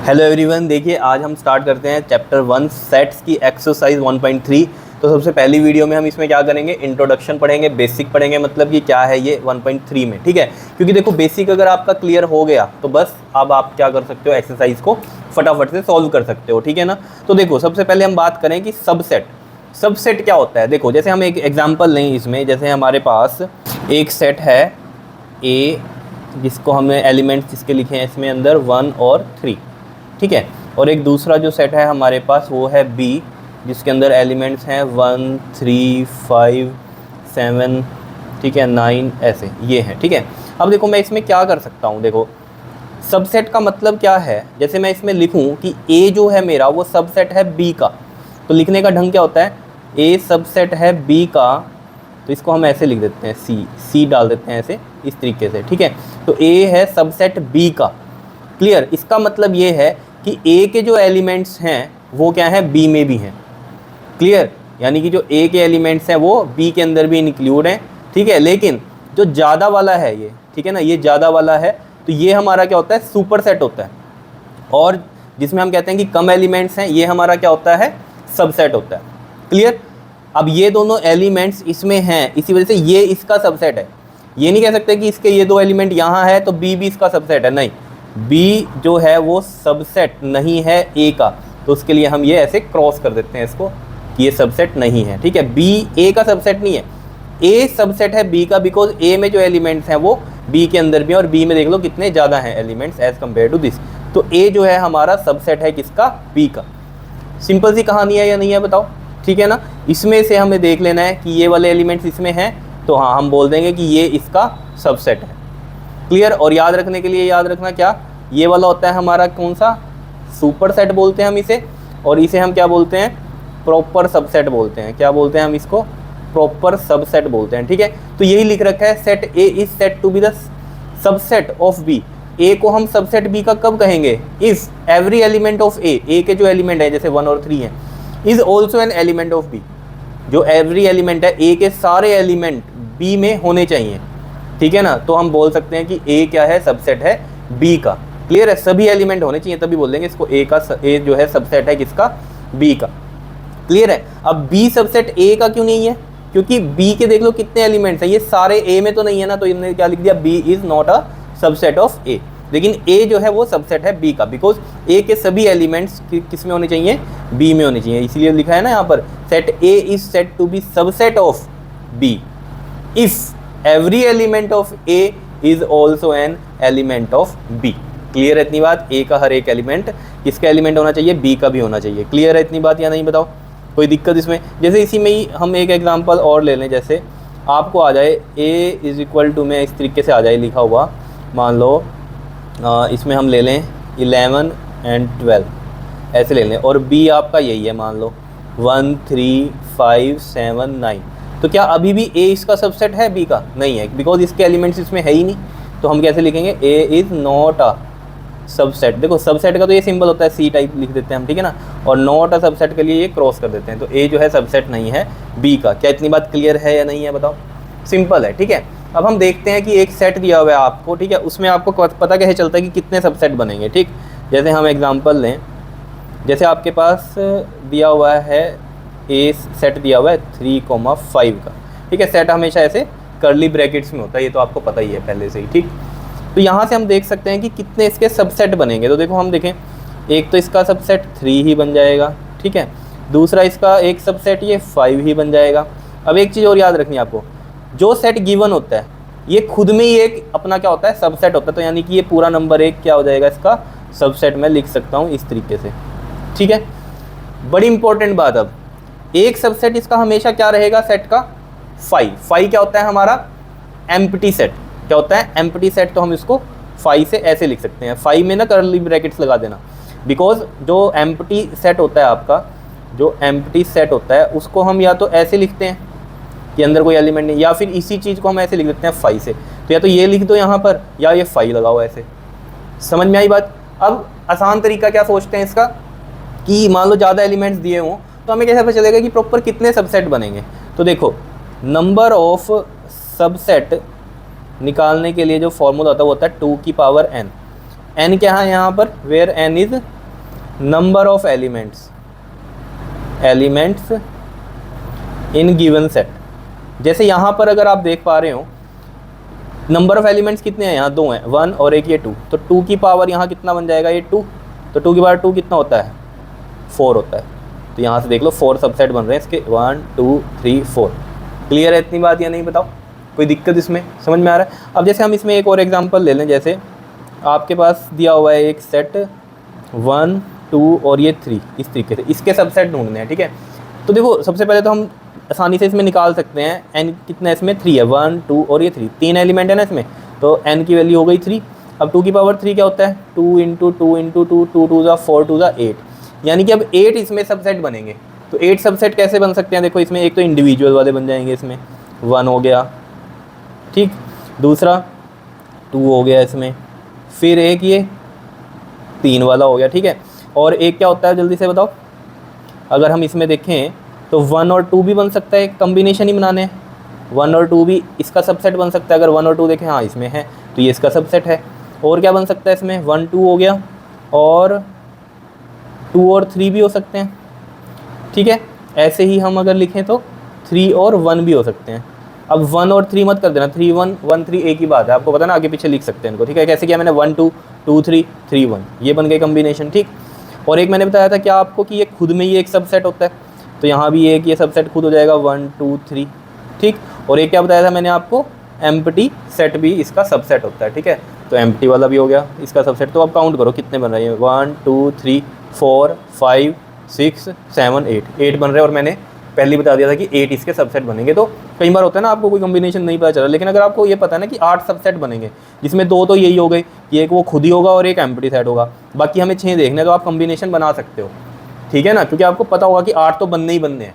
Hello everyone, देखिए आज हम स्टार्ट करते हैं चैप्टर 1 सेट्स की एक्सरसाइज 1.3। तो सबसे पहली वीडियो में हम इसमें क्या करेंगे, इंट्रोडक्शन पढ़ेंगे, बेसिक पढ़ेंगे, मतलब कि क्या है ये 1.3 में, ठीक है। क्योंकि देखो बेसिक अगर आपका क्लियर हो गया तो बस अब आप क्या कर सकते हो, एक्सरसाइज को फटाफट से सॉल्व कर सकते हो, ठीक है ना। तो देखो सबसे पहले हम बात करें कि सबसेट क्या होता है। देखो जैसे हम एक एग्जाम्पल लें इसमें, जैसे हमारे पास एक सेट है ए जिसको हमने एलिमेंट्स जिसके लिखे हैं इसमें अंदर 1 और 3, ठीक है। और एक दूसरा जो सेट है हमारे पास वो है बी जिसके अंदर एलिमेंट्स हैं 1, 3, 5, 7, ठीक है, 9, ऐसे ये हैं, ठीक है। अब देखो मैं इसमें क्या कर सकता हूँ, देखो सबसेट का मतलब क्या है। जैसे मैं इसमें लिखूँ कि ए जो है मेरा वो सबसेट है बी का, तो लिखने का ढंग क्या होता है, ए सबसेट है बी का, तो इसको हम ऐसे लिख देते हैं, सी डाल देते हैं ऐसे, इस तरीके से, ठीक है। तो ए है सबसेट बी का, क्लियर। इसका मतलब ये है कि ए के जो एलिमेंट्स हैं वो क्या है, बी में भी हैं, क्लियर। यानी कि जो ए के एलिमेंट्स हैं वो बी के अंदर भी इंक्लूड हैं, ठीक है। लेकिन जो ज़्यादा वाला है ये, ठीक है ना, ये ज़्यादा वाला है, तो ये हमारा क्या होता है, सुपर सेट होता है। और जिसमें हम कहते हैं कि कम एलिमेंट्स हैं, ये हमारा क्या होता है, सबसेट होता है, क्लियर। अब ये दोनों एलिमेंट्स इसमें हैं, इसी वजह से ये इसका सबसेट है। ये नहीं कह सकते कि इसके ये दो एलिमेंट यहाँ है तो बी भी इसका सबसेट है, नहीं, बी जो है वो सबसेट नहीं है ए का, तो उसके लिए हम ये ऐसे क्रॉस कर देते हैं इसको कि ये सबसेट नहीं है, ठीक है। बी ए का सबसेट नहीं है, ए सबसेट है बी का, बिकॉज ए में जो एलिमेंट्स हैं वो बी के अंदर भी हैं, और बी में देख लो कितने ज़्यादा हैं elements as compared to this. तो ए जो है हमारा सबसेट है किसका, बी का। सिंपल सी कहानी है या नहीं है, बताओ, ठीक है ना। इसमें से हमें देख लेना है कि ये वाले एलिमेंट्स इसमें हैं, तो हाँ हम बोल देंगे कि ये इसका सबसेट है, क्लियर। और याद रखने के लिए याद रखना क्या, ये वाला होता है हमारा कौन सा, सुपर सेट बोलते हैं हम इसे, और इसे हम क्या बोलते हैं, प्रॉपर सबसेट बोलते हैं। क्या बोलते हैं हम इसको, प्रॉपर सबसेट बोलते हैं, ठीक है। तो यही लिख रखा है, set A is set to be the subset of B. A को हम सबसेट बी का कब कहेंगे, if every element of A के जो एलिमेंट है जैसे 1 और 3 है, is also an element of B. जो एवरी एलिमेंट है, ए के सारे एलिमेंट बी में होने चाहिए, ठीक है ना। तो हम बोल सकते हैं कि ए क्या है, सबसेट है बी का, क्लियर है। सभी एलिमेंट होने चाहिए तभी बोल देंगे इसको ए जो है सबसेट है किसका, बी का, क्लियर है। अब बी सबसेट ए का क्यों नहीं है, क्योंकि बी के देख लो कितने एलिमेंट्स हैं, ये सारे ए में तो नहीं है ना, तो इन्होंने क्या लिख दिया, B is not a subset of A. लेकिन ए जो है वो सबसेट है बी का, बिकॉज ए के सभी एलिमेंट्स किस में होने चाहिए, बी में होने चाहिए। इसलिए लिखा है ना यहाँ पर, set A is set to be subset of B if every element of A is also an element of B. Clear है इतनी बात, ए का हर एक एलिमेंट किसका एलिमेंट होना चाहिए, बी का भी होना चाहिए। क्लियर है इतनी बात या नहीं, बताओ कोई दिक्कत इसमें। जैसे इसी में ही हम एक एग्जांपल और ले लें, जैसे आपको आ जाए ए इज इक्वल टू में इस तरीके से आ जाए लिखा हुआ, मान लो इसमें हम ले लें 11 and 12 ऐसे ले लें, और बी आपका यही है, मान लो 1, 3, 5, 7, 9। तो क्या अभी भी ए इसका सबसेट है, बी का नहीं है, बिकॉज इसके एलिमेंट्स इसमें है ही नहीं। तो हम कैसे लिखेंगे, A is not a subset. देखो सबसेट का तो ये सिंबल होता है, सी टाइप लिख देते हैं हम, ठीक है ना, और नॉट अ सबसेट के लिए ये क्रॉस कर देते हैं। तो ए जो है सबसेट नहीं है बी का। क्या इतनी बात क्लियर है या नहीं है, बताओ, सिंपल है, ठीक है। अब हम देखते हैं कि एक सेट दिया हुआ है आपको, ठीक है, उसमें आपको पता कैसे चलता है कि कितने सबसेट बनेंगे, ठीक। जैसे हम एग्जांपल लें, जैसे आपके पास दिया हुआ है ए सेट दिया हुआ है 3,5 का, ठीक है। सेट हमेशा ऐसे कर्ली ब्रैकेट्स में होता है, ये तो आपको पता ही है पहले से ही, ठीक। तो यहाँ से हम देख सकते हैं कि कितने इसके सबसेट बनेंगे। तो देखो हम देखें, एक तो इसका सबसेट 3 ही बन जाएगा, ठीक है। दूसरा इसका एक सबसेट ये 5 ही बन जाएगा। अब एक चीज़ और याद रखनी है आपको, जो सेट गिवन होता है ये खुद में ही एक अपना क्या होता है, सबसेट होता है। तो यानी कि ये पूरा नंबर एक क्या हो जाएगा, इसका सबसेट मैं लिख सकता हूँ इस तरीके से, ठीक है। बड़ी इंपॉर्टेंट बात, अब एक सबसेट इसका हमेशा क्या रहेगा, सेट का 5 क्या होता है हमारा, एम्प्टी सेट। क्या होता है, एम्प्टी सेट। तो हम इसको 5 से ऐसे लिख सकते हैं, 5 में ना कर्ली ब्रैकेट्स लगा देना, बिकॉज जो एम्प्टी सेट होता है आपका, जो एम्प्टी सेट होता है उसको हम या तो ऐसे लिखते हैं कि अंदर कोई एलिमेंट नहीं, या फिर इसी चीज़ को हम ऐसे लिख देते हैं 5 से। तो या तो ये लिख दो यहाँ पर, या ये 5 लगाओ ऐसे। समझ में आई बात। अब आसान तरीका क्या सोचते हैं इसका, कि मान लो ज़्यादा एलिमेंट्स दिए हों तो हमें कैसे पता चलेगा कि प्रॉपर कितने सबसेट बनेंगे। तो देखो नंबर ऑफ सबसेट निकालने के लिए जो फॉर्मूला होता है वो होता है 2 की पावर n। n क्या है यहाँ पर, where n is number of elements in given set. जैसे यहाँ पर अगर आप देख पा रहे हो नंबर ऑफ एलिमेंट्स कितने हैं, यहाँ 2 हैं, 1 और एक ये 2, तो 2 की पावर यहाँ कितना बन जाएगा, ये 2, तो 2 की पावर 2 कितना होता है, 4 होता है। तो यहाँ से देख लो 4 सबसेट बन रहे हैं इसके, 1 2 3 4। क्लियर है इतनी बात या नहीं, बताओ कोई दिक्कत इसमें, समझ में आ रहा है। अब जैसे हम इसमें एक और एग्जांपल ले लें, जैसे आपके पास दिया हुआ है एक सेट 1 2 और ये 3, इस तरीके से इसके सबसेट ढूंढने हैं, ठीक है। तो देखो सबसे पहले तो हम आसानी से इसमें निकाल सकते हैं n कितना है, इसमें 3 है, 1 2 और ये 3, 3 एलिमेंट है ना इसमें, तो n की वैल्यू हो गई 3। अब 2 की पावर 3 क्या होता है, 2 × 2 × 2, 2 2 4 2 8, यानी कि अब 8 इसमें सबसेट बनेंगे। तो 8 सबसेट कैसे बन सकते हैं, देखो इसमें एक तो इंडिविजुअल वाले बन जाएंगे, इसमें 1 हो गया, ठीक, दूसरा 2 हो गया इसमें, फिर एक ये 3 वाला हो गया, ठीक है। और एक क्या होता है जल्दी से बताओ, अगर हम इसमें देखें तो 1 और 2 भी बन सकता है, एक कम्बिनेशन ही बनाने हैं, 1 और 2 भी इसका सबसेट बन सकता है। अगर 1 और 2 देखें, हाँ इसमें है, तो ये इसका सबसेट है। और क्या बन सकता है इसमें, 1 2 हो गया, और 2 और 3 भी हो सकते हैं, ठीक है। ऐसे ही हम अगर लिखें तो 3 और 1 भी हो सकते हैं। अब 1 और 3 मत कर देना, 3 1 1 3 एक ही बात है, आपको पता ना, आगे पीछे लिख सकते हैं इनको, ठीक है। कैसे किया मैंने, 1 2 2 3 3 1, ये बन गए कम्बिनेशन, ठीक। और एक मैंने बताया था क्या आपको कि ये खुद में ही एक सबसेट होता है, तो यहाँ भी एक ये सबसेट खुद हो जाएगा 1 2 3, ठीक। और एक क्या बताया था मैंने आपको, एम्प्टी सेट भी इसका सबसेट होता है, ठीक है। तो एम्प्टी वाला भी हो गया इसका सबसेट। तो अब काउंट करो कितने बन रहे हैं, 1 2 3 4 5 6 7 8 बन रहे हैं। और मैंने पहले ही बता दिया था कि 8 इसके सबसेट बनेंगे। तो कई बार होता है ना आपको कोई कॉम्बिनेशन नहीं पता चला, लेकिन अगर आपको ये पता है ना कि 8 सबसेट बनेंगे, जिसमें 2 तो यही हो गए कि एक वो खुद ही होगा और एक एम्प्टी सेट होगा, बाकी हमें 6 देखने, तो आप कॉम्बिनेशन बना सकते हो, ठीक है ना, क्योंकि आपको पता होगा कि 8 तो बनने ही बनने हैं,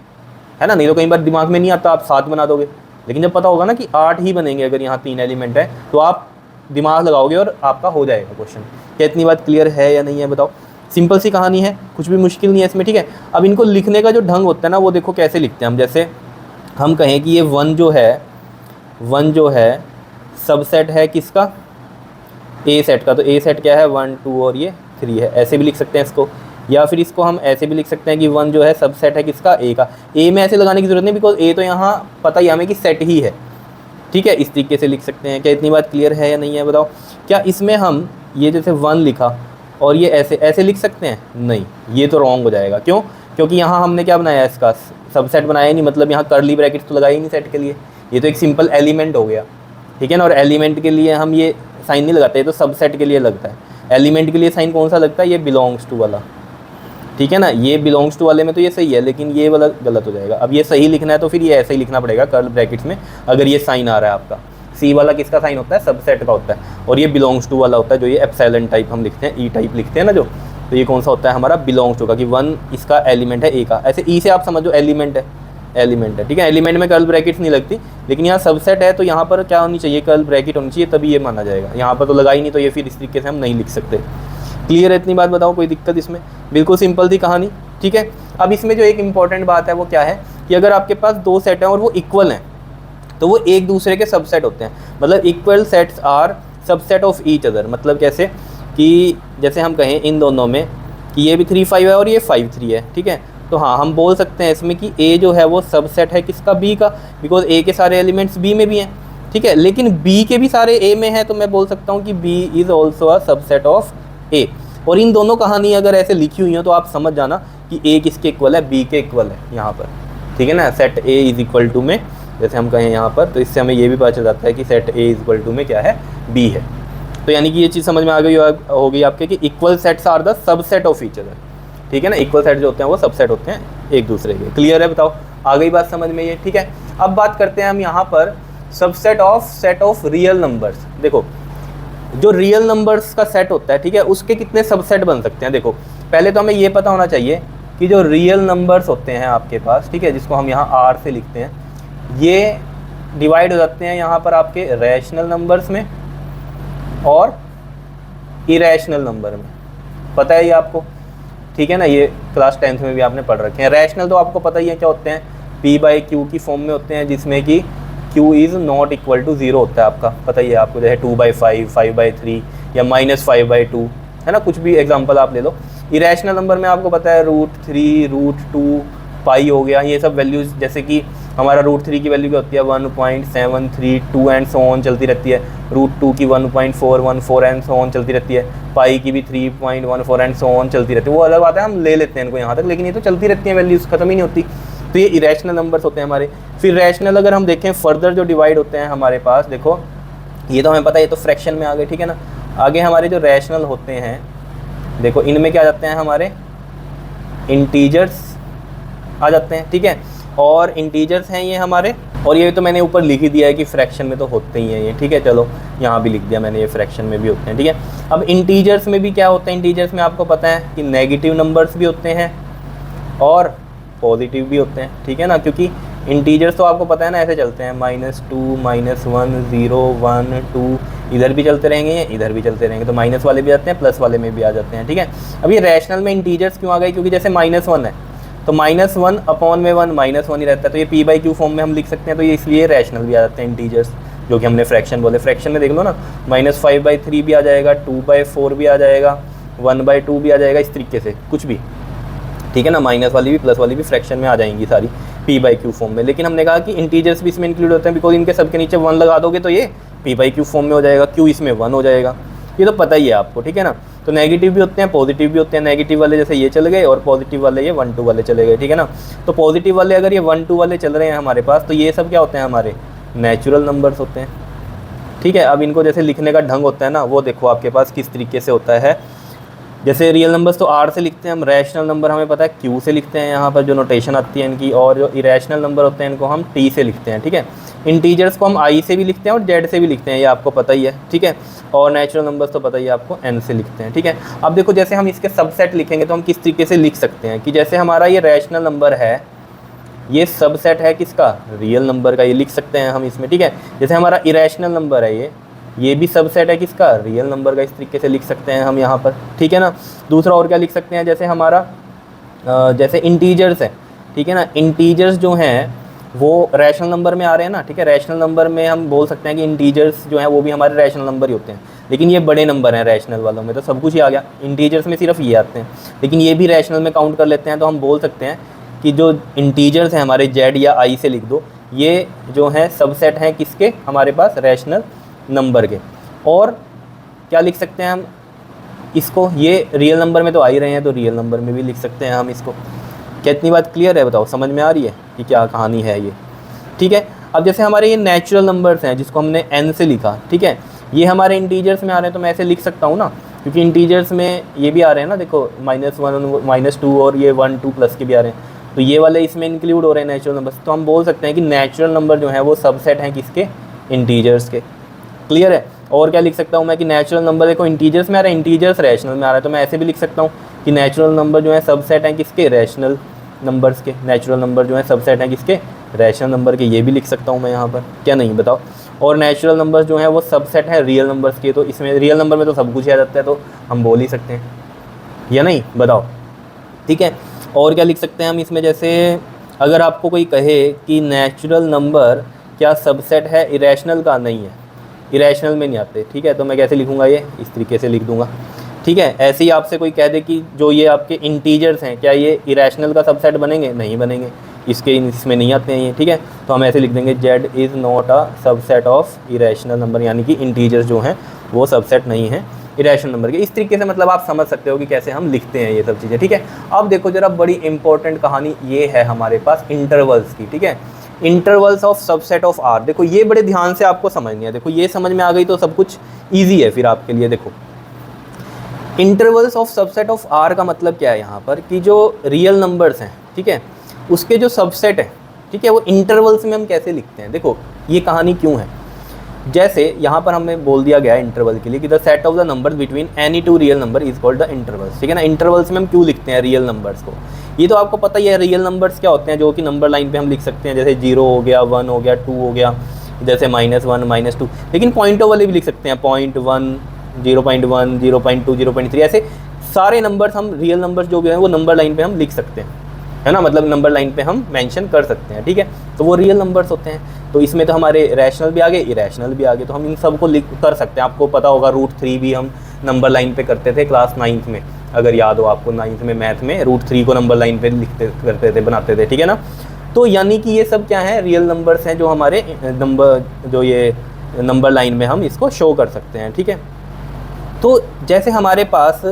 है ना। नहीं तो कई बार दिमाग में नहीं आता, आप 7 बना दोगे, लेकिन जब पता होगा ना कि 8 ही बनेंगे, अगर यहाँ 3 एलिमेंट है, तो आप दिमाग लगाओगे और आपका हो जाएगा क्वेश्चन। क्या इतनी बात क्लियर है या नहीं है, बताओ। सिंपल सी कहानी है, कुछ भी मुश्किल नहीं है इसमें, ठीक है। अब इनको लिखने का जो ढंग होता है ना, वो देखो कैसे लिखते हैं हम। जैसे हम कहें कि ये 1 जो है सबसेट है किसका, ए सेट का। तो ए सेट क्या है, 1 2 और ये 3 है, ऐसे भी लिख सकते हैं इसको। या फिर इसको हम ऐसे भी लिख सकते हैं कि 1 जो है सबसेट है किसका, ए का। ए में ऐसे लगाने की ज़रूरत नहीं, बिकॉज ए तो यहाँ पता ही हमें कि सेट ही है, ठीक है। इस तरीके से लिख सकते हैं। क्या इतनी बात क्लियर है या नहीं है, बताओ। क्या इसमें हम ये जैसे 1 लिखा और ये ऐसे लिख सकते हैं, नहीं, ये तो रॉन्ग हो जाएगा। क्यों, क्योंकि यहाँ हमने क्या बनाया, इसका सबसेट बनाया ही नहीं, मतलब यहाँ कर्ली ब्रैकेट तो लगाई ही नहीं सेट के लिए, ये तो एक सिंपल एलिमेंट हो गया, ठीक है ना। और एलिमेंट के लिए हम ये साइन नहीं लगाते, ये तो सबसेट के लिए लगता है। एलिमेंट के लिए साइन कौन सा लगता है, ये बिलोंग्स टू वाला, ठीक है ना। ये बिलोंग्स टू वाले में तो ये सही है, लेकिन ये वाला गलत हो जाएगा। अब ये सही लिखना है तो फिर ये ऐसे ही लिखना पड़ेगा कर्ल ब्रैकेट्स में, अगर ये साइन आ रहा है आपका। सी वाला किसका साइन होता है, सबसेट का होता है, और ये बिलोंग्स टू वाला होता है, जो ये एप्सिलॉन टाइप हम लिखते हैं, ई टाइप लिखते हैं ना जो, तो ये कौन सा होता है हमारा, बिलोंग्स टू का, कि 1 इसका एलिमेंट है ए का। ऐसे ई से आप समझो एलिमेंट है, ठीक है। एलिमेंट में कर्ल ब्रैकेट्स नहीं लगती, लेकिन यहाँ सबसेट है तो यहाँ पर क्या होनी चाहिए, कर्ल ब्रैकेट होनी चाहिए, तभी ये माना जाएगा। यहाँ पर तो लगा ही नहीं, तो ये फिर इस तरीके से हम नहीं लिख सकते। क्लियर है इतनी बात, बताओ कोई दिक्कत इसमें। बिल्कुल सिंपल थी कहानी, ठीक है। अब इसमें जो एक इंपॉर्टेंट बात है वो क्या है कि अगर आपके पास 2 सेट हैं और वो इक्वल हैं, तो वो एक दूसरे के सबसेट होते हैं। मतलब equal sets are subset of each other. मतलब कैसे कि जैसे हम कहें इन दोनों में कि ये भी 3 5 है और ये 5 3 है, ठीक है। तो हाँ, हम बोल सकते हैं इसमें कि ए जो है वो सबसेट है किसका, बी का, बिकॉज ए के सारे एलिमेंट्स बी में भी हैं, ठीक है। लेकिन बी के भी सारे ए में हैं, तो मैं बोल सकता हूँ कि B is also a subset of A. और इन दोनों कहानी अगर ऐसे लिखी हुई हो तो आप समझ जाना कि ए किसके इक्वल है, बी के इक्वल है यहाँ पर, ठीक है ना। Set A is equal to में जैसे हम कहें यहाँ पर, तो इससे हमें ये भी पता चल जाता है कि set A is equal to में क्या है, बी है। तो यानी कि ये चीज़ समझ में आ गई होगी आपके कि equal sets are the subset of each other, ठीक है ना। इक्वल सेट जो होते हैं वो सबसेट होते हैं एक दूसरे के। क्लियर है, बताओ आ गई बात समझ में ये, ठीक है। अब बात करते हैं हम यहाँ पर subset of set of real numbers. देखो जो रियल नंबर्स का सेट होता है, ठीक है, उसके कितने सबसेट बन सकते हैं। देखो पहले तो हमें ये पता होना चाहिए कि जो रियल नंबर्स होते हैं आपके पास, ठीक है, जिसको हम यहाँ आर से लिखते हैं, ये डिवाइड हो जाते हैं यहाँ पर आपके रैशनल नंबर्स में और इरेशनल नंबर में। पता है ये आपको, ठीक है ना। ये क्लास 10th में भी आपने पढ़ रखे हैं। रैशनल तो आपको पता ही है क्या होते हैं, p/q की फॉर्म में होते हैं, जिसमें कि q is not equal to 0 होता है आपका, पता ही है आपको, जैसे 2/5 5/3 या -5/2, है ना। कुछ भी एग्जांपल आप ले लो। इरेशनल नंबर में आपको पता है √3, √2, पाई हो गया, ये सब वैल्यूज़, जैसे कि हमारा √3 की वैल्यू क्या होती है 1.732 एंड सो ऑन चलती रहती है, √2 की 1.414 एंड सो ऑन चलती रहती है, पाई की भी 3.14 एंड सो ऑन चलती रहती है। वो अलग बात है, हम ले लेते हैं इनको यहाँ तक, लेकिन ये तो चलती रहती है वैल्यूज़, ख़त्म ही नहीं होती। तो ये इरेशनल नंबर्स होते हैं हमारे। फिर रैशनल अगर हम देखें फर्दर जो डिवाइड होते हैं हमारे पास, देखो ये तो हमें पता है, ये तो फ्रैक्शन में आ गए, ठीक है ना। आगे हमारे जो रैशनल होते हैं, देखो इनमें क्या आ जाते हैं हमारे इंटीजर्स आ जाते हैं, ठीक है। और इंटीजर्स हैं ये हमारे, और ये तो मैंने ऊपर लिख ही दिया है कि फ्रैक्शन में तो होते ही हैं ये, ठीक है। चलो यहाँ भी लिख दिया मैंने, ये फ्रैक्शन में भी होते हैं, ठीक है। अब इंटीजर्स में भी क्या होता है, इंटीजर्स में आपको पता है कि नेगेटिव नंबर्स भी होते हैं और पॉजिटिव भी होते हैं, ठीक है ना। क्योंकि इंटीजर्स तो आपको पता है ना ऐसे चलते हैं, -2, -1, 0, 1, 2, इधर भी चलते रहेंगे, इधर भी चलते रहेंगे, तो माइनस वाले भी आते हैं, प्लस वाले में भी आ जाते हैं, ठीक है। अब ये रैशनल में इंटीजर्स क्यों आ गए, क्योंकि जैसे -1 है तो -1 अपॉन में 1 -1 ही रहता है, तो ये p/q फॉर्म में हम लिख सकते हैं, तो ये इसलिए रैशनल भी आ जाते हैं इंटीजर्स, जो कि हमने फ्रैक्शन बोले। फ्रैक्शन में देख लो ना, -5/3 भी आ जाएगा, 2/4 भी आ जाएगा, 1/2 भी आ जाएगा, इस तरीके से कुछ भी, ठीक है ना। माइनस वाली भी प्लस वाली भी फ्रैक्शन में आ जाएंगी सारी p/q फॉर्म में। लेकिन हमने कहा कि इंटीजर्स भी इसमें इंक्लूड होते हैं, बिकॉज इनके सबके नीचे 1 लगा दोगे तो ये p/q फॉर्म में हो जाएगा, q इसमें 1 हो जाएगा, ये तो पता ही है आपको, ठीक है ना। तो नेगेटिव भी होते हैं, पॉजिटिव भी होते हैं। नेगेटिव वाले जैसे ये चल गए, और पॉजिटिव वाले ये 1, 2 वाले चले गए, ठीक है ना। तो पॉजिटिव वाले अगर ये 1, 2 वाले चल रहे हैं हमारे पास, तो ये सब क्या होते हैं हमारे नेचुरल नंबर्स होते हैं, ठीक है। अब इनको जैसे लिखने का ढंग होता है ना, वो देखो आपके पास किस तरीके से होता है। जैसे रियल नंबर्स तो R से लिखते हैं हम, रैशनल नंबर हमें पता है Q से लिखते हैं, यहाँ पर जो नोटेशन आती है इनकी, और जो इरेशनल नंबर होते हैं इनको हम T से लिखते हैं, ठीक है। इंटीजर्स को हम I से भी लिखते हैं और Z से भी लिखते हैं, ये आपको पता ही है, ठीक है। और नेचुरल नंबर्स तो पता ही है आपको, N से लिखते हैं, ठीक है। अब देखो जैसे हम इसके सबसेट लिखेंगे तो हम किस तरीके से लिख सकते हैं, कि जैसे हमारा ये रैशनल नंबर है, ये सबसेट है किसका, रियल नंबर का, ये लिख सकते हैं हम इसमें, ठीक है। जैसे हमारा इरेशनल नंबर है ये भी सबसेट है किसका, रियल नंबर का, इस तरीके से लिख सकते हैं हम यहाँ पर, ठीक है ना। दूसरा और क्या लिख सकते हैं, जैसे हमारा जैसे इंटीजर्स है, ठीक है ना। इंटीजर्स जो हैं वो रैशनल नंबर में आ रहे हैं ना, ठीक है। रैशनल नंबर में हम बोल सकते हैं कि इंटीजर्स जो हैं वो भी हमारे रैशनल नंबर ही होते हैं, लेकिन ये बड़े नंबर हैं रैशनल वालों में, तो सब कुछ ही आ गया। इंटीजर्स में सिर्फ ये आते हैं, लेकिन ये भी रैशनल में काउंट कर लेते हैं, तो हम बोल सकते हैं कि जो इंटीजर्स हैं हमारे Z या I से लिख दो, ये जो हैं सबसेट हैं किसके, हमारे पास रैशनल नंबर के। और क्या लिख सकते हैं हम इसको, ये रियल नंबर में तो आ ही रहे हैं, तो रियल नंबर में भी लिख सकते हैं हम इसको। क्या इतनी बात क्लियर है, बताओ समझ में आ रही है कि क्या कहानी है ये, ठीक है। अब जैसे हमारे ये नेचुरल नंबर्स हैं जिसको हमने n से लिखा, ठीक है, ये हमारे इंटीजर्स में आ रहे हैं, तो मैं ऐसे लिख सकता हूँ ना, क्योंकि इंटीजर्स में ये भी आ रहे हैं ना, देखो -1, -2 और ये 1, 2 प्लस के भी आ रहे हैं, तो ये वाले इसमें इंक्लूड हो रहे हैं नेचुरल नंबर्स। तो हम बोल सकते हैं कि नेचुरल नंबर जो है वो सबसेट हैं किसके, इंटीजर्स के। क्लियर है। और क्या लिख सकता हूँ मैं कि नेचुरल नंबर देखो इंटीजर्स में आ रहा है, इंटीजर्स रैशनल में आ रहा है, तो मैं ऐसे भी लिख सकता हूँ कि नेचुरल नंबर जो है सबसेट हैं किसके, रैशनल नंबर्स के। नेचुरल नंबर जो है सबसेट हैं किसके, रैशनल नंबर के, ये भी लिख सकता हूँ मैं यहाँ पर, क्या नहीं बताओ। और नेचुरल नंबर्स जो हैं वो सबसेट हैं रियल नंबर्स के, तो इसमें रियल नंबर में तो सब कुछ आ जाता है, तो हम बोल ही सकते हैं, या नहीं बताओ, ठीक है। और क्या लिख सकते हैं हम इसमें, जैसे अगर आपको कोई कहे कि नेचुरल नंबर क्या सबसेट है इरेशनल का, नहीं है, इरेशनल में नहीं आते, ठीक है। तो मैं कैसे लिखूंगा, ये इस तरीके से लिख दूंगा, ठीक है। ऐसे ही आपसे कोई कह दे कि जो ये आपके इंटीजर्स हैं क्या ये इरेशनल का सबसेट बनेंगे, नहीं बनेंगे, इसमें नहीं आते हैं ये, ठीक है। तो हम ऐसे लिख देंगे Z is not a subset of irrational number, यानी कि इंटीजर्स जो हैं वो सबसेट नहीं हैं इरेशनल नंबर के। इस तरीके से मतलब आप समझ सकते हो कि कैसे हम लिखते हैं ये सब चीज़ें, ठीक है। अब देखो जरा बड़ी इंपॉर्टेंट कहानी ये है हमारे पास इंटरवल्स की, ठीक है। Intervals of subset of R, देखो ये बड़े ध्यान से आपको समझनी है। देखो ये समझ में आ गई तो सब कुछ ईजी है फिर आपके लिए। देखो intervals of subset of R का मतलब क्या है यहाँ पर, कि जो रियल नंबर्स हैं, ठीक है, उसके जो सबसेट है, ठीक है, वो इंटरवल्स में हम कैसे लिखते हैं। देखो ये कहानी क्यों है, जैसे यहाँ पर हमें बोल दिया गया है इंटरवल के लिए कि the set of the numbers between any two real number is called the intervals, ठीक है ना। इंटरवल्स में हम क्यों लिखते हैं रियल नंबर्स को, ये तो आपको पता ही है। रियल नंबर्स क्या होते हैं, जो कि नंबर लाइन पे हम लिख सकते हैं, जैसे 0 हो गया, 1 हो गया, 2 हो गया, जैसे -1, -2, लेकिन पॉइंटों वाले भी लिख सकते हैं, 0.1, 0.1, 0.2, 0.3, ऐसे सारे नंबर्स हम रियल नंबर्स जो भी हैं वो नंबर लाइन पे हम लिख सकते हैं, है ना, मतलब नंबर लाइन पे हम मेंशन कर सकते हैं, ठीक है। तो वो रियल नंबर्स होते हैं। तो इसमें तो हमारे रैशनल भी आ गए, इरेशनल भी आ गए, तो हम इन सब को लिख कर सकते हैं। आपको पता होगा √3 भी हम नंबर लाइन पे करते थे क्लास 9th में, अगर याद हो आपको, 9th में मैथ में √3 को नंबर लाइन पे लिखते करते थे, बनाते थे, ठीक है ना। तो यानी कि ये सब क्या है, रियल नंबर्स हैं जो हमारे नंबर, जो ये नंबर लाइन में हम इसको शो कर सकते हैं, ठीक है। तो जैसे हमारे पास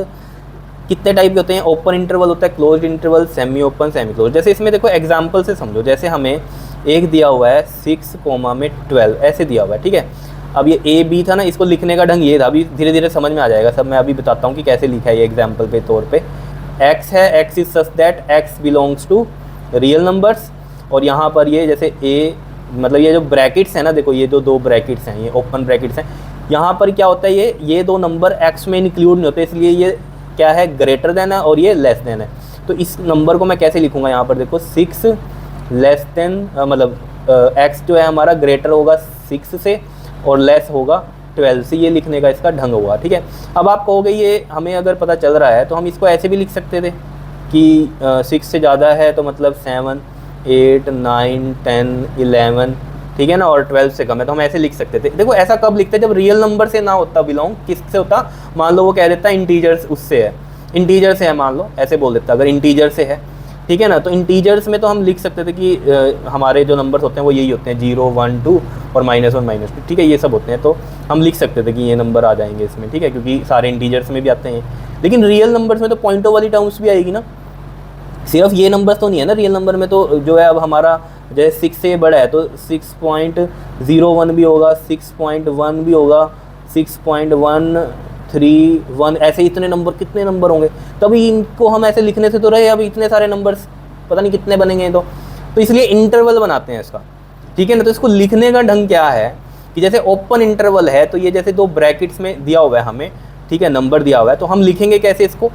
कितने टाइप के होते हैं, ओपन इंटरवल होता है, closed interval, semi open, semi close. जैसे इसमें देखो एग्जांपल से समझो, जैसे हमें एक दिया हुआ है 6,12 ऐसे दिया हुआ है, ठीक है। अब ये ए बी था ना, इसको लिखने का ढंग ये था, अभी धीरे धीरे समझ में आ जाएगा सब। मैं अभी बताता हूँ कि कैसे लिखा है ये एग्जाम्पल के तौर पे। एक्स है, x is such that x belongs to real numbers, और यहाँ पर ये जैसे ए, मतलब ये जो ब्रैकेट्स हैं ना, देखो ये जो दो ब्रैकेट्स हैं, ये ओपन ब्रैकेट्स हैं, यहाँ पर क्या होता है, ये दो नंबर एक्स में इंक्लूड नहीं होते, इसलिए ये क्या है, ग्रेटर देन है और ये लेस देन है। तो इस नंबर को मैं कैसे लिखूँगा, यहाँ पर देखो 6 लेस देन, मतलब एक्स जो है हमारा ग्रेटर होगा 6 से और लेस होगा 12 से, ये लिखने का इसका ढंग हुआ, ठीक है। अब आप कहोगे ये हमें अगर पता चल रहा है तो हम इसको ऐसे भी लिख सकते थे कि 6 से ज़्यादा है तो मतलब 7, 8, 9, 10, 11, ठीक है ना, और 12 से कम है तो हम ऐसे लिख सकते थे। देखो ऐसा कब लिखते हैं, जब रियल नंबर से ना होता बिलोंग, किससे होता, मान लो वो कह देता इंटीजर्स उससे है, इंटीजर से है मान लो, ऐसे बोल देता अगर इंटीजर से है, ठीक है ना। तो इंटीजर्स में तो हम लिख सकते थे कि हमारे जो नंबर्स होते हैं वो यही होते हैं, 0, 1, 2 और -1, -2, ठीक है, ये सब होते हैं। तो हम लिख सकते थे कि ये नंबर आ जाएंगे इसमें, ठीक है, क्योंकि सारे इंटीजर्स में भी आते हैं। लेकिन रियल नंबर्स में तो पॉइंटों वाली टर्म्स भी आएगी ना, सिर्फ ये नंबर तो नहीं है ना रियल नंबर में। तो जो है अब हमारा जैसे 6 से बड़ा है तो 6.01 भी होगा, 6.1 भी होगा, 6.131, ऐसे इतने नंबर, कितने नंबर होंगे, तभी इनको हम ऐसे लिखने से तो रहे, अब इतने सारे नंबर्स पता नहीं कितने बनेंगे। तो इसलिए इंटरवल बनाते हैं इसका, ठीक है ना। तो इसको लिखने का ढंग क्या है कि जैसे ओपन इंटरवल है तो ये जैसे दो ब्रैकेट्स में दिया हुआ है हमें, ठीक है, नंबर दिया हुआ है, तो हम लिखेंगे कैसे इसको,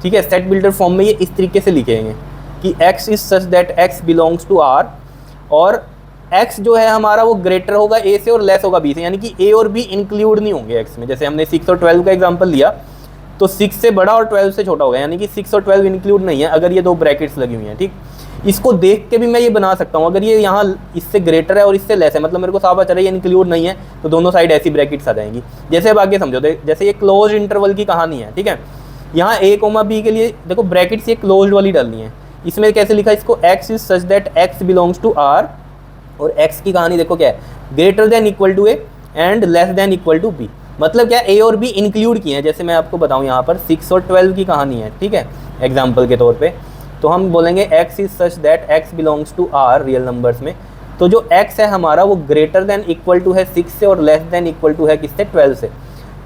ठीक है, सेट बिल्डर फॉर्म में ये इस तरीके से लिखेंगे कि x is such that x belongs to r, और x जो है हमारा वो ग्रेटर होगा a से और लेस होगा b से, यानी कि a और b इंक्लूड नहीं होंगे x में। जैसे हमने 6 और 12 का एग्जांपल लिया तो 6 से बड़ा और 12 से छोटा होगा, यानी कि 6 और 12 इंक्लूड नहीं है अगर ये दो ब्रैकेट्स लगी हुई हैं, ठीक। इसको देख के भी मैं ये बना सकता हूँ, अगर ये यहाँ इससे ग्रेटर है और इससे लेस है, मतलब मेरे को साफ चल रहा है ये इंक्लूड नहीं है, तो दोनों साइड ऐसी ब्रैकेट्स आ जाएंगी। जैसे अब आगे समझो, जैसे ये क्लोज इंटरवल की कहानी है, ठीक है, यहाँ a, b के लिए देखो ब्रैकेट्स ये क्लोज्ड वाली डालनी है। इसमें कैसे लिखा इसको, x is such that x belongs to r, और x की कहानी देखो क्या है, greater than equal to a and less than equal to b, मतलब क्या a और b इंक्लूड किए हैं। जैसे मैं आपको बताऊं यहाँ पर 6 और 12 की कहानी है, ठीक है, एग्जाम्पल के तौर पे, तो हम बोलेंगे x is such that x belongs to r real numbers में, तो जो x है हमारा वो ग्रेटर देन इक्वल टू है 6 से और लेस देन इक्वल टू है किससे, 12 से।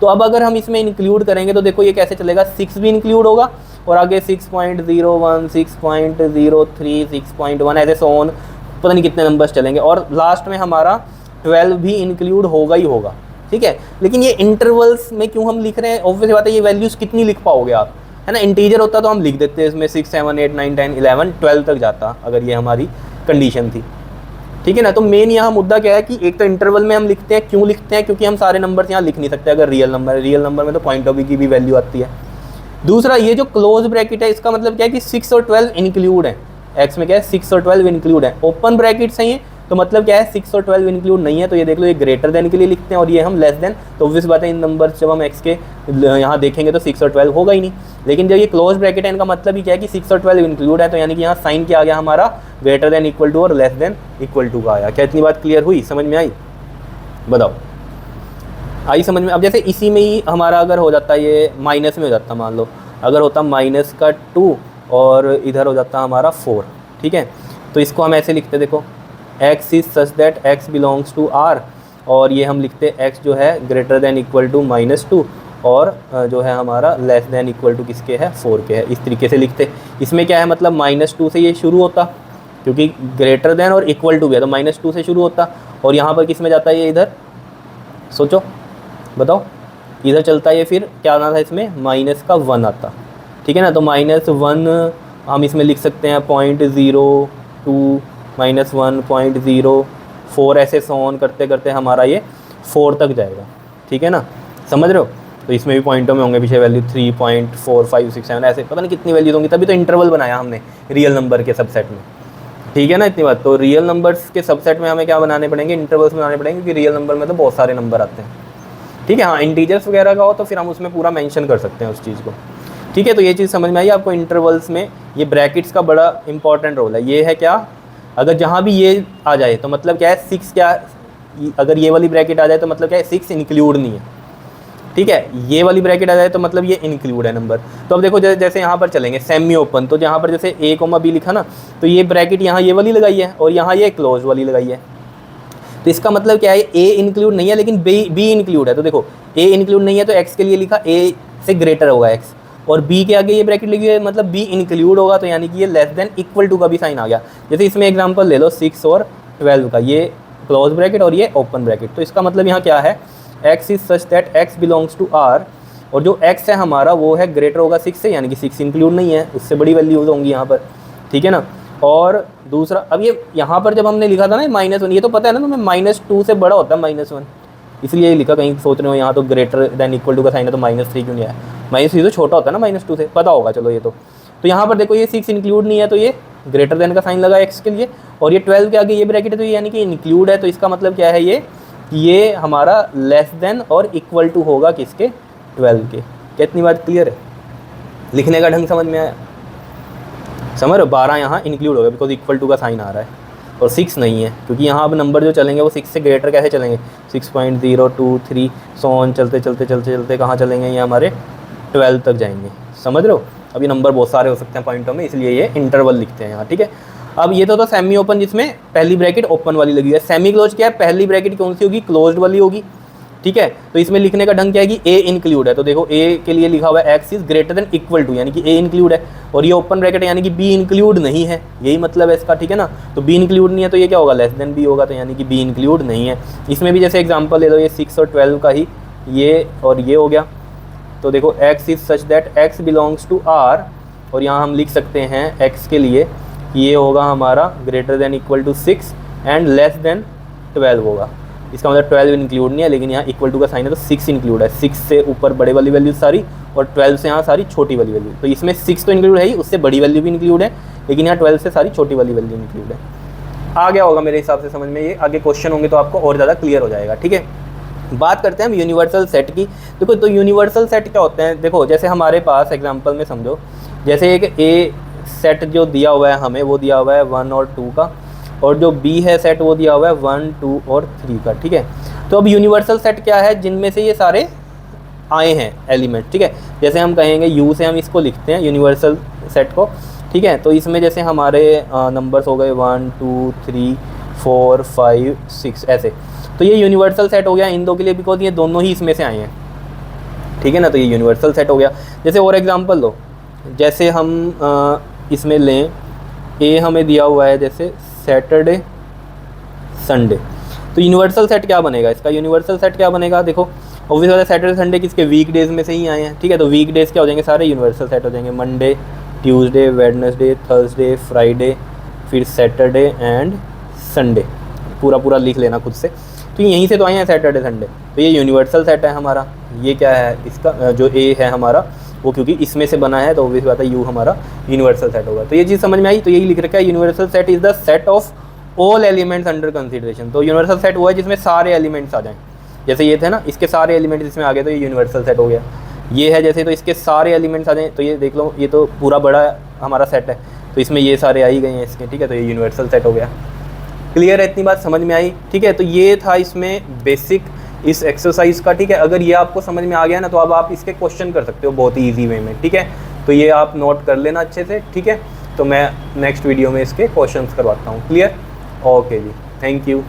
तो अब अगर हम इसमें इंक्लूड करेंगे तो देखो ये कैसे चलेगा, 6 भी इंक्लूड होगा और आगे 6.01, 6.03, 6.1 ऐसे सोन, पता नहीं कितने नंबर्स चलेंगे, और लास्ट में हमारा 12 भी इंक्लूड होगा ही होगा, ठीक है। लेकिन ये इंटरवल्स में क्यों हम लिख रहे हैं, ऑब्वियस बात है, ये वैल्यूज़ कितनी लिख पाओगे आप, है ना। इंटीजर होता तो हम लिख देते हैं इसमें 6, 7, 8, 9, 10, 11, 12 तक जाता अगर ये हमारी कंडीशन थी, ठीक है ना। तो मेन यहाँ मुद्दा क्या है कि एक तो इंटरवल में हम लिखते हैं, क्यों लिखते हैं, क्योंकि हम सारे नंबर्स यहाँ लिख नहीं सकते अगर रियल नंबर है, रियल नंबर में तो पॉइंट ऑफ व्यू की भी वैल्यू आती है। दूसरा ये जो क्लोज ब्रैकेट है इसका मतलब क्या है कि 6 और 12 इंक्लूड है, एक्स में क्या है 6 और 12 इंक्लूड है, ओपन ब्रैकेट्स हैं ये, तो मतलब क्या है 6 और 12 इंक्लूड नहीं है, तो ये देख लो ये ग्रेटर देन के लिए लिखते हैं और ये हम लेस देन, तो ऑब्वियस बात है इन नंबर्स जब हम एक्स के यहाँ देखेंगे तो 6 और 12 होगा ही नहीं। लेकिन जब ये क्लोज ब्रैकेट है इनका मतलब ही क्या है कि 6 और 12 इंक्लूड है, तो यानी कि यहाँ साइन क्या आ गया हमारा, ग्रेटर देन इक्वल टू और लेस देन इक्वल टू का आया। क्या इतनी बात क्लियर हुई, समझ में आई, बताओ आई समझ में। अब जैसे इसी में ही हमारा अगर हो जाता ये माइनस में हो जाता, मान लो अगर होता -2 और इधर हो जाता हमारा 4, ठीक है, तो इसको हम ऐसे लिखते, देखो x is such that x belongs to r, और ये हम लिखते x जो है ग्रेटर देन इक्वल टू -2 और जो है हमारा लेस देन इक्वल टू किसके है, 4 के है, इस तरीके से लिखते। इसमें क्या है मतलब -2 से ये शुरू होता, क्योंकि ग्रेटर देन और इक्वल टू भी है तो -2 से शुरू होता, और यहाँ पर किस में जाता है ये, इधर सोचो बताओ, इधर चलता है ये, फिर क्या आना था इसमें -1 आता, ठीक है ना। तो -1 हम इसमें लिख सकते हैं 0.02, -1.04, ऐसे सोन करते करते हमारा ये 4 तक जाएगा, ठीक है ना, समझ रहे हो। तो इसमें भी पॉइंटों में होंगे पीछे वैल्यू 3.4567 ऐसे पता नहीं कितनी वैल्यूज होंगी, तभी तो इंटरवल बनाया हमने रियल नंबर के सबसेट में, ठीक है ना, इतनी बात। तो रियल नंबर्स के सबसेट में हमें क्या बनाने पड़ेंगे, इंटरवल्स बनाने पड़ेंगे, क्योंकि रियल नंबर में तो बहुत सारे नंबर आते हैं, ठीक है। हाँ इंटीजर्स वगैरह का हो तो फिर हम उसमें पूरा मेंशन कर सकते हैं उस चीज़ को। ठीक है, तो ये चीज़ समझ में आई आपको। इंटरवल्स में ये ब्रैकेट्स का बड़ा इंपॉर्टेंट रोल है। ये है क्या, अगर जहाँ भी ये आ जाए तो मतलब क्या है 6, क्या अगर ये वाली ब्रैकेट आ जाए तो मतलब क्या है 6 इंक्लूड नहीं है, ठीक है। ये वाली ब्रैकेट आ जाए तो मतलब ये इंक्लूड है नंबर। तो अब देखो जैसे यहाँ पर चलेंगे सेमी ओपन, तो जहाँ पर जैसे A, B लिखा ना, तो ये ब्रैकेट यहाँ ये वाली लगाई है और यहाँ ये क्लोज वाली लगाई है। तो इसका मतलब क्या है, A इंक्लूड नहीं है लेकिन B इंक्लूड है। तो देखो A इंक्लूड नहीं है तो X के लिए लिखा A से ग्रेटर होगा X, और B के आगे ये ब्रैकेट लिखी है मतलब B इंक्लूड होगा, तो यानी कि ये लेस देन इक्वल टू का भी साइन आ गया। जैसे इसमें एग्जांपल ले लो 6 और 12 का, ये क्लोज ब्रैकेट और ये ओपन ब्रैकेट। तो इसका मतलब यहाँ क्या है, x is such that x belongs to R, और जो x है हमारा वो है ग्रेटर होगा 6 से, यानी कि 6 इंक्लूड नहीं है, उससे बड़ी वैल्यूज होंगी यहाँ पर, ठीक है ना। और दूसरा, अब ये यहाँ पर जब हमने लिखा था ना -1, ये तो पता है ना तुम्हें -2 से बड़ा होता है -1, इसलिए ये लिखा। कहीं सोच रहे हो यहाँ तो ग्रेटर देन इक्वल टू का साइन है तो -3 क्यों नहीं आया, -3 तो छोटा होता है ना -2 से, पता होगा। चलो ये तो यहाँ पर देखो ये 6 इंक्लूड नहीं है तो ये ग्रेटर देन का साइन लगा x के लिए, और ये 12 के आगे ये ब्रैकेट है तो ये यानी कि इंक्लूड है। तो इसका मतलब क्या है, ये हमारा लेस देन और इक्वल टू होगा किसके, 12 के। कितनी बात क्लियर है, लिखने का ढंग समझ में आया। समझ रहे हो, 12 यहाँ इंक्लूड होगा बिकॉज इक्वल टू का साइन आ रहा है, और 6 नहीं है क्योंकि यहाँ अब नंबर जो चलेंगे वो 6 से ग्रेटर कैसे चलेंगे, 6.023 सोन चलते चलते चलते चलते कहाँ चलेंगे, ये हमारे 12 तक जाएंगे। समझ रहे हो, अभी नंबर बहुत सारे हो सकते हैं पॉइंटों में, इसलिए ये इंटरवल लिखते हैं यहाँ, ठीक है। अब ये तो था सेमी ओपन जिसमें पहली ब्रैकेट ओपन वाली लगी है। सेमी क्लोज क्या है, पहली ब्रैकेट कौन सी होगी, क्लोज्ड वाली होगी, ठीक है। तो इसमें लिखने का ढंग क्या है कि A इंक्लूड है, तो देखो A के लिए लिखा हुआ है x is greater than equal to, यानी कि A इंक्लूड है, और ये ओपन ब्रैकेट है यानी कि B इंक्लूड नहीं है, यही मतलब है इसका, ठीक है ना। तो B इंक्लूड नहीं है तो ये क्या होगा, लेस देन B होगा, तो यानी कि B इंक्लूड नहीं है। इसमें भी जैसे एग्जाम्पल ले लो, ये 6 और 12 का ही ये और ये हो गया। तो देखो x is such that x belongs to R, और यहाँ हम लिख सकते हैं x के लिए ये होगा हमारा greater than equal to 6 and less than 12 होगा। इसका मतलब 12 इंक्लूड नहीं है, लेकिन यहाँ इक्वल टू का साइन है तो 6 इंक्लूड है। 6 से ऊपर बड़े वाली वैल्यू सारी, और 12 से यहाँ सारी छोटी वाली वैल्यू। तो इसमें 6 तो इंक्लूड है ही, उससे बड़ी वैल्यू भी इंक्लूड है, लेकिन यहाँ 12 से सारी छोटी वाली वैल्यू इंक्लूड है। आ गया होगा मेरे हिसाब से समझ में, ये आगे क्वेश्चन होंगे तो आपको और ज़्यादा क्लियर हो जाएगा, ठीक है। बात करते हैं हम यूनिवर्सल सेट की। देखो तो यूनिवर्सल सेट क्या होते हैं, देखो जैसे हमारे पास एग्जांपल में समझो, जैसे एक A सेट जो दिया हुआ है हमें, वो दिया हुआ है 1 और 2 का, और जो B है सेट वो दिया हुआ है 1, 2 और 3 का, ठीक है। तो अब यूनिवर्सल सेट क्या है, जिनमें से ये सारे आए हैं एलिमेंट, ठीक है। जैसे हम कहेंगे U से हम इसको लिखते हैं यूनिवर्सल सेट को, ठीक है। तो इसमें जैसे हमारे नंबर्स हो गए 1, 2, 3, 4, 5, 6 ऐसे, तो ये यूनिवर्सल सेट हो गया इन दो के लिए, बिकॉज ये दोनों ही इसमें से आए हैं, ठीक है ना। तो ये यूनिवर्सल सेट हो गया। जैसे और एग्जांपल लो, जैसे हम इसमें लें A हमें दिया हुआ है जैसे सैटरडे संडे, तो यूनिवर्सल सेट क्या बनेगा इसका, यूनिवर्सल सेट क्या बनेगा, देखो ऑब्वियस वाला सैटरडे संडे किसके, वीक डेज में से ही आए हैं, ठीक है। तो वीक डेज क्या हो जाएंगे, सारे यूनिवर्सल सेट हो जाएंगे, Monday, Tuesday, Wednesday, Thursday, Friday, फिर सैटरडे एंड संडे, पूरा लिख लेना खुद से। तो यहीं से तो आए हैं सैटरडे संडे, तो ये यूनिवर्सल सेट है हमारा। ये क्या है, इसका जो A है हमारा वो क्योंकि इसमें से बना है तो ऑब्वियस बात है U हमारा यूनिवर्सल सेट होगा। तो ये चीज़ समझ में आई। तो यही लिख रखा है, universal set is the set of all elements under consideration. तो यूनिवर्सल सेट वो है जिसमें सारे एलिमेंट्स आ जाएं, जैसे ये थे ना, इसके सारे एलिमेंट्स इसमें आ गए तो ये यूनिवर्सल सेट हो गया। ये है जैसे, तो इसके सारे एलिमेंट्स आ जाएँ, तो ये देख लो, ये तो पूरा बड़ा हमारा सेट है, तो इसमें ये सारे आ ही गए हैं इसके, ठीक है। तो ये यूनिवर्सल सेट हो गया। क्लियर है, इतनी बात समझ में आई, ठीक है। तो ये था इसमें बेसिक इस एक्सरसाइज का, ठीक है। अगर ये आपको समझ में आ गया ना तो अब आप इसके क्वेश्चन कर सकते हो बहुत ही ईजी वे में, ठीक है। तो ये आप नोट कर लेना अच्छे से, ठीक है। तो मैं नेक्स्ट वीडियो में इसके क्वेश्चंस करवाता हूँ। क्लियर, ओके जी, थैंक यू।